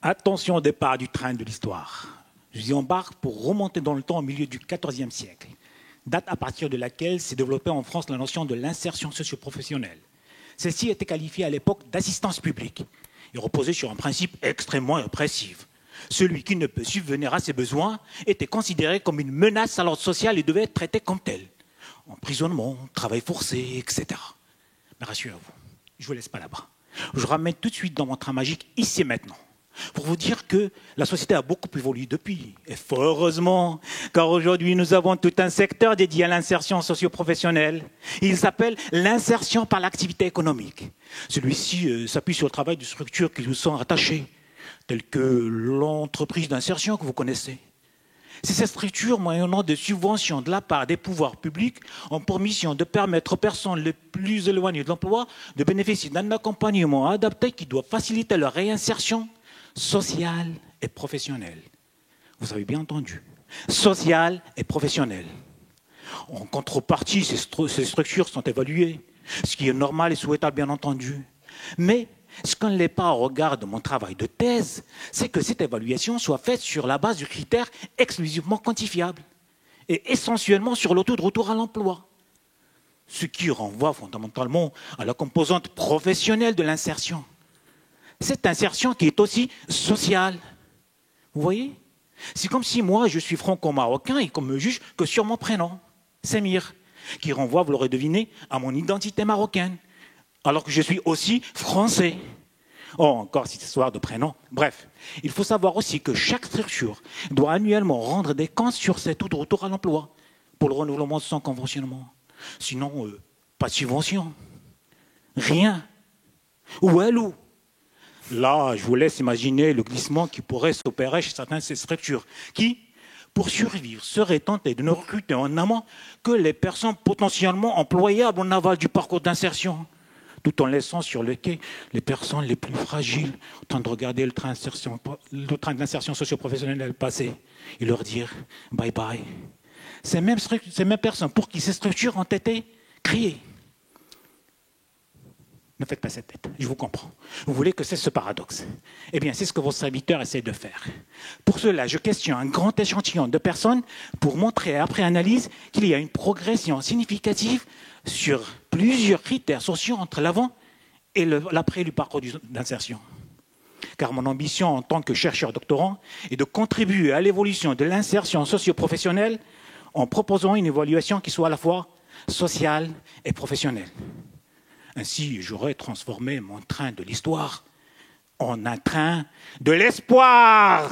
Attention au départ du train de l'histoire. Je y embarque pour remonter dans le temps au milieu du XIVe siècle, date à partir de laquelle s'est développée en France la notion de l'insertion socio-professionnelle. Celle-ci était qualifiée à l'époque d'assistance publique et reposait sur un principe extrêmement répressif. Celui qui ne peut subvenir à ses besoins était considéré comme une menace à l'ordre social et devait être traité comme tel. Emprisonnement, travail forcé, etc. Mais rassurez-vous, je ne vous laisse pas là-bas. Je ramène tout de suite dans mon train magique, ici et maintenant, pour vous dire que la société a beaucoup évolué depuis. Et fort heureusement, car aujourd'hui, nous avons tout un secteur dédié à l'insertion socio-professionnelle. Il s'appelle l'insertion par l'activité économique. Celui-ci s'appuie sur le travail de structures qui nous sont rattachées, telles que l'entreprise d'insertion que vous connaissez. C'est cette structure, moyennant des subventions de la part des pouvoirs publics, ont pour mission de permettre aux personnes les plus éloignées de l'emploi de bénéficier d'un accompagnement adapté qui doit faciliter leur réinsertion sociale et professionnelle. Vous avez bien entendu, sociale et professionnelle. En contrepartie, ces structures sont évaluées, ce qui est normal et souhaitable, bien entendu. Mais ce qu'on ne l'est pas au regard de mon travail de thèse, c'est que cette évaluation soit faite sur la base de critères exclusivement quantifiables et essentiellement sur le taux de retour à l'emploi. Ce qui renvoie fondamentalement à la composante professionnelle de l'insertion. Cette insertion qui est aussi sociale. Vous voyez? C'est comme si moi, je suis franco-marocain et qu'on me juge que sur mon prénom, Samir, qui renvoie, vous l'aurez deviné, à mon identité marocaine, alors que je suis aussi français. Oh, encore cette histoire de prénom. Bref, il faut savoir aussi que chaque structure doit annuellement rendre des comptes sur ses taux de retour à l'emploi pour le renouvellement de son conventionnement. Sinon, pas de subvention. Rien. Ou elle ou. Là, je vous laisse imaginer le glissement qui pourrait s'opérer chez certaines de ces structures qui, pour survivre, seraient tentées de ne recruter en amont que les personnes potentiellement employables en aval du parcours d'insertion, tout en laissant sur le quai les personnes les plus fragiles, en train de regarder le train d'insertion socio-professionnelle passer et leur dire « bye bye ». Ces mêmes personnes pour qui ces structures ont été créées. Ne faites pas cette tête, je vous comprends. Vous voulez que cesse ce paradoxe. Eh bien, c'est ce que vos serviteurs essaient de faire. Pour cela, je questionne un grand échantillon de personnes pour montrer, après analyse, qu'il y a une progression significative sur plusieurs critères sociaux entre l'avant et l'après du parcours d'insertion. Car mon ambition en tant que chercheur doctorant est de contribuer à l'évolution de l'insertion socio-professionnelle en proposant une évaluation qui soit à la fois sociale et professionnelle. Ainsi, j'aurais transformé mon train de l'histoire en un train de l'espoir.